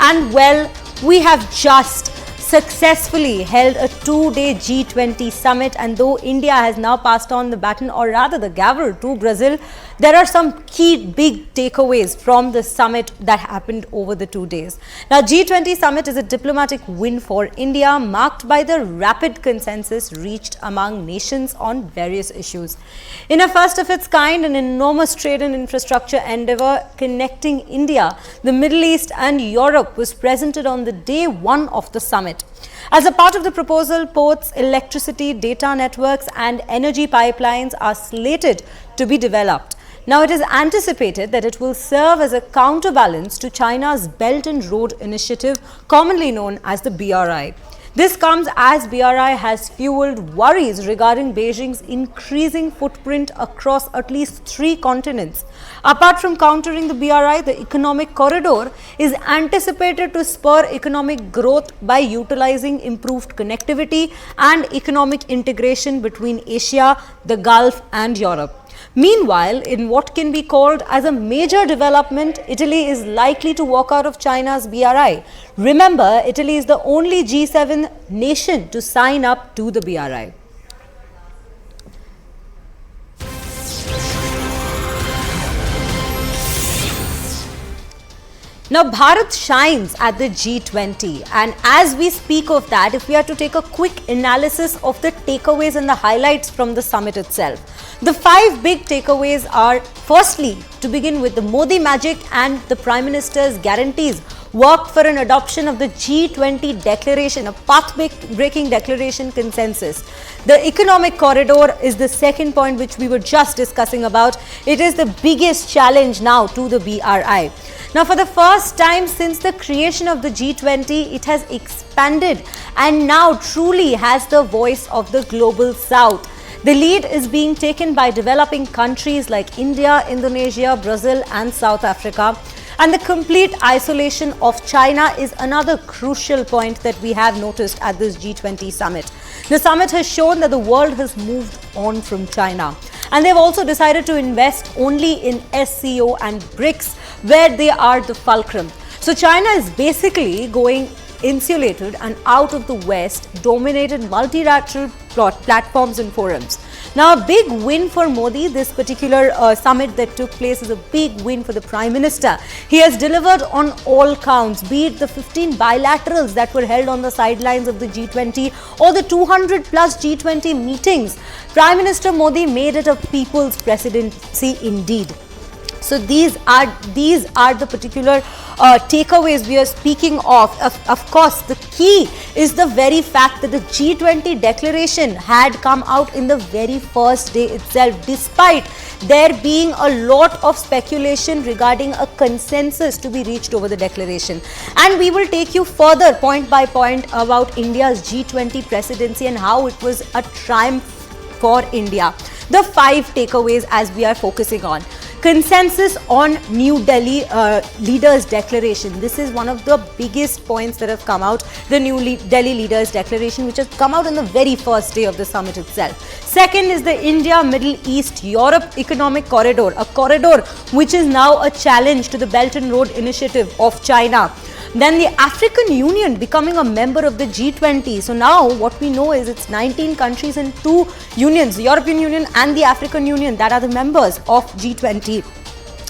And well, we have just successfully held a two-day G20 summit, and though India has now passed on the baton, or rather the gavel, to Brazil, there are some key big takeaways from the summit that happened over the 2 days. Now, G20 summit is a diplomatic win for India, marked by the rapid consensus reached among nations on various issues. In a first of its kind, an enormous trade and infrastructure endeavor connecting India, the Middle East and Europe was presented on the day one of the summit. As a part of the proposal, ports, electricity, data networks and energy pipelines are slated to be developed. Now, it is anticipated that it will serve as a counterbalance to China's Belt and Road Initiative, commonly known as the BRI. This comes as BRI has fueled worries regarding Beijing's increasing footprint across at least 3 continents. Apart from countering the BRI, the economic corridor is anticipated to spur economic growth by utilizing improved connectivity and economic integration between Asia, the Gulf and Europe. Meanwhile, in what can be called as a major development, Italy is likely to walk out of China's BRI. Remember, Italy is the only G7 nation to sign up to the BRI. Now, Bharat shines at the G20, and as we speak of that, if we are to take a quick analysis of the takeaways and the highlights from the summit itself, the 5 big takeaways are: firstly, to begin with, the Modi magic and the Prime Minister's guarantees worked for an adoption of the G20 declaration, a path-breaking declaration consensus. The economic corridor is the second point which we were just discussing about. It is the biggest challenge now to the BRI. Now, for the first time since the creation of the G20, it has expanded and now truly has the voice of the global south. The lead is being taken by developing countries like India, Indonesia, Brazil and South Africa. And the complete isolation of China is another crucial point that we have noticed at this G20 summit. The summit has shown that the world has moved on from China. And they've also decided to invest only in SCO and BRICS, where they are the fulcrum. So China is basically going insulated and out of the West, dominated multilateral platforms and forums. Now, a big win for Modi, this particular summit that took place, is a big win for the Prime Minister. He has delivered on all counts, be it the 15 bilaterals that were held on the sidelines of the G20 or the 200 plus G20 meetings. Prime Minister Modi made it a people's presidency indeed. So these are the particular takeaways we are speaking of. Of course, the key is the very fact that the G20 declaration had come out in the very first day itself, despite there being a lot of speculation regarding a consensus to be reached over the declaration. And we will take you further point by point about India's G20 presidency and how it was a triumph for India. The 5 takeaways as we are focusing on. Consensus on New Delhi Leaders Declaration. This is one of the biggest points that have come out. The New Delhi Leaders Declaration, which has come out on the very first day of the summit itself. Second is the India, Middle East, Europe Economic Corridor, a corridor which is now a challenge to the Belt and Road Initiative of China. Then the African Union becoming a member of the G20. So now what we know is it's 19 countries and 2 unions, the European Union and the African Union, that are the members of G20.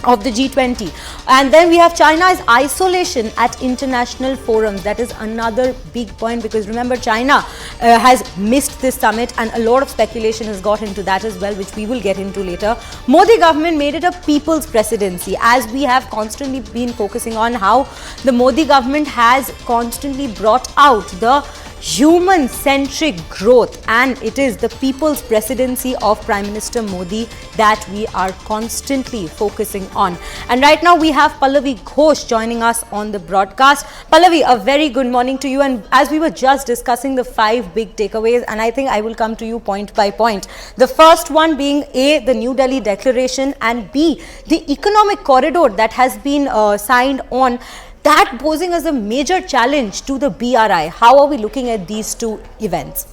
Of the G20. And then we have China's isolation at international forums. That is another big point, because remember, China has missed this summit and a lot of speculation has got into that as well, which we will get into later. Modi government made it a people's presidency, as we have constantly been focusing on how the Modi government has constantly brought out the human-centric growth, and it is the people's presidency of Prime Minister Modi that we are constantly focusing on. And right now we have Pallavi Ghosh joining us on the broadcast. Pallavi, a very good morning to you. And as we were just discussing the 5 big takeaways, and I think I will come to you point by point. The first one being A, the New Delhi Declaration, and B, the economic corridor that has been signed on, that posing as a major challenge to the BRI. How are we looking at these 2 events?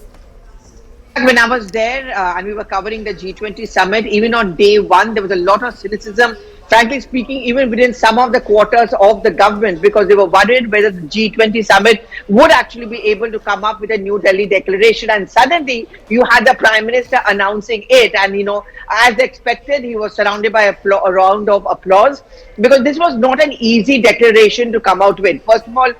When I was there and we were covering the G20 summit, even on day one, there was a lot of cynicism frankly speaking, even within some of the quarters of the government, because they were worried whether the G20 summit would actually be able to come up with a New Delhi declaration. And suddenly you had the Prime Minister announcing it. And, as expected, he was surrounded by a round of applause, because this was not an easy declaration to come out with. First of all,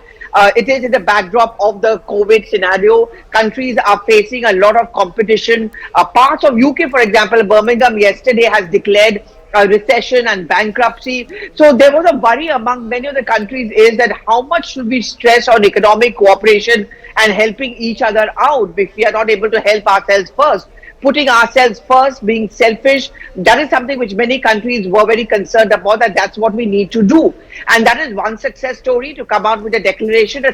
it is in the backdrop of the COVID scenario. Countries are facing a lot of competition. Parts of UK, for example, Birmingham yesterday has declared a recession and bankruptcy. So there was a worry among many of the countries is that how much should we stress on economic cooperation and helping each other out if we are not able to help ourselves first. Putting ourselves first, being selfish, that is something which many countries were very concerned about, that that's what we need to do. And that is one success story, to come out with a declaration. A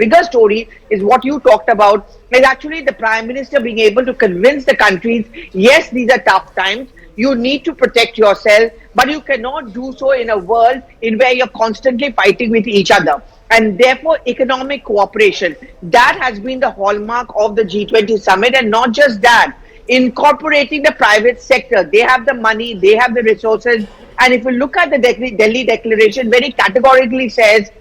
bigger story is what you talked about, is actually the Prime Minister being able to convince the countries, yes, these are tough times, you need to protect yourself, but you cannot do so in a world in where you're constantly fighting with each other. And therefore, economic cooperation, that has been the hallmark of the G20 summit. And not just that, incorporating the private sector. They have the money, they have the resources. And if you look at the Delhi Declaration, very categorically says,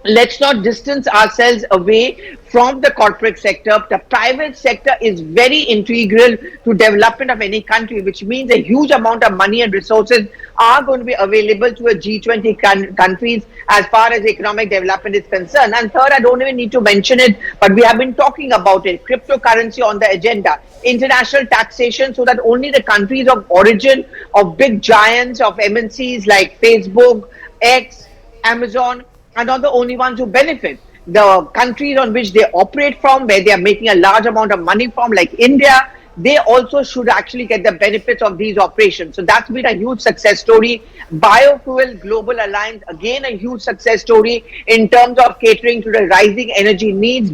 let's not distance ourselves away from the corporate sector. The private sector is very integral to development of any country, which means a huge amount of money and resources are going to be available to a G20 countries as far as economic development is concerned. And third, I don't even need to mention it, but we have been talking about it. Cryptocurrency on the agenda, international taxation, so that only the countries of origin of big giants of MNCs like Facebook, X, Amazon, are not the only ones who benefit. The countries on which they operate from, where they are making a large amount of money from, like India, they also should actually get the benefits of these operations. So that's been a huge success story. Biofuel Global Alliance, again a huge success story in terms of catering to the rising energy needs,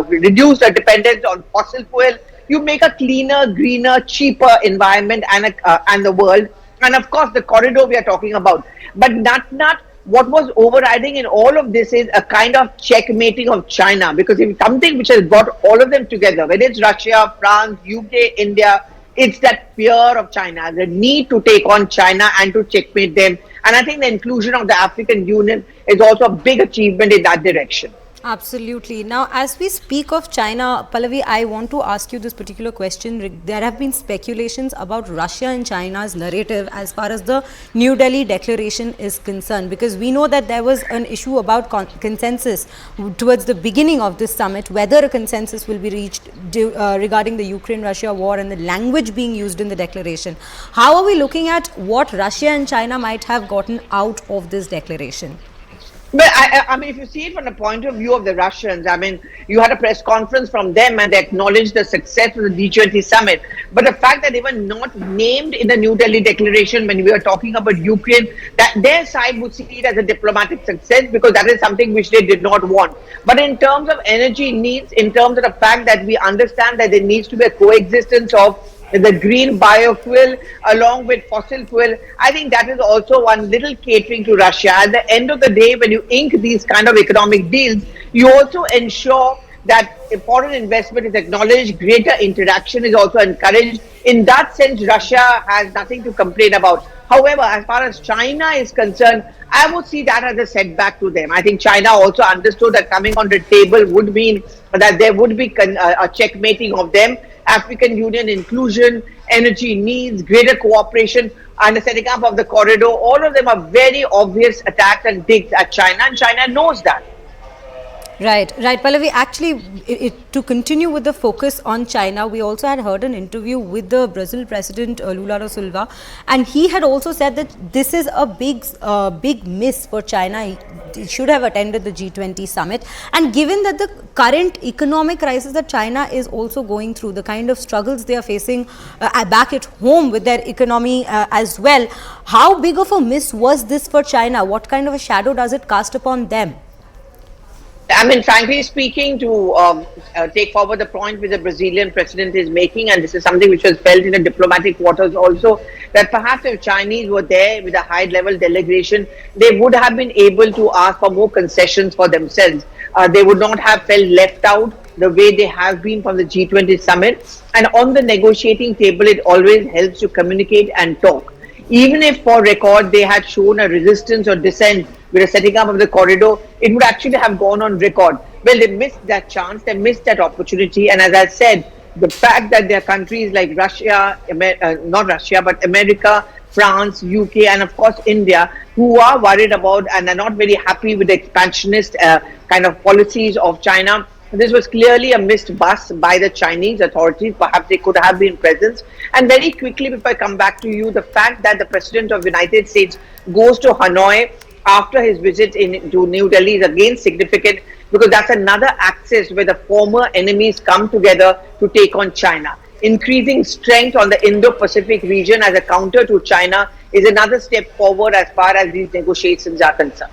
reduce the dependence on fossil fuel. You make a cleaner, greener, cheaper environment and the world. And of course, the corridor we are talking about. But not what was overriding in all of this is a kind of checkmating of China, because if something which has brought all of them together, whether it's Russia, France, UK, India, it's that fear of China, the need to take on China and to checkmate them. And I think the inclusion of the African Union is also a big achievement in that direction. Absolutely. Now, as we speak of China, Pallavi, I want to ask you this particular question. There have been speculations about Russia and China's narrative as far as the New Delhi Declaration is concerned, because we know that there was an issue about consensus towards the beginning of this summit, whether a consensus will be reached regarding the Ukraine-Russia war and the language being used in the declaration. How are we looking at what Russia and China might have gotten out of this declaration? But I mean, if you see it from the point of view of the Russians, I mean, you had a press conference from them and they acknowledged the success of the G20 summit. But the fact that they were not named in the New Delhi Declaration when we were talking about Ukraine, that their side would see it as a diplomatic success, because that is something which they did not want. But in terms of energy needs, in terms of the fact that we understand that there needs to be a coexistence of the green biofuel along with fossil fuel, I think that is also one little catering to Russia. At the end of the day, when you ink these kind of economic deals, you also ensure that foreign investment is acknowledged, greater interaction is also encouraged. In that sense, Russia has nothing to complain about. However, as far as China is concerned, I would see that as a setback to them. I think China also understood that coming on the table would mean that there would be a checkmating of them. African Union inclusion, energy needs, greater cooperation, and the setting up of the corridor, all of them are very obvious attacks and digs at China, and China knows that. Right. Pallavi, actually, to continue with the focus on China, we also had heard an interview with the Brazil President Lula da Silva, and he had also said that this is a big miss for China. He should have attended the G20 summit. And given that the current economic crisis that China is also going through, the kind of struggles they are facing back at home with their economy as well, how big of a miss was this for China? What kind of a shadow does it cast upon them? I mean, frankly speaking, to take forward the point which the Brazilian president is making, and this is something which was felt in the diplomatic quarters also, that perhaps if Chinese were there with a high-level delegation, they would have been able to ask for more concessions for themselves. They would not have felt left out the way they have been from the G20 summit. And on the negotiating table, it always helps to communicate and talk. even if for record they had shown a resistance or dissent with the setting up of the corridor, it would actually have gone on record. Well, they missed that chance, they missed that opportunity, and as I said, the fact that there are countries like Russia, not Russia, but America, France, UK, and of course India, who are worried about and are not very happy with the expansionist kind of policies of China. This was clearly a missed bus by the Chinese authorities. Perhaps they could have been present. And very quickly, before I come back to you, the fact that the President of the United States goes to Hanoi after his visit to New Delhi is again significant, because that's another axis where the former enemies come together to take on China. Increasing strength on the Indo-Pacific region as a counter to China is another step forward as far as these negotiations are concerned.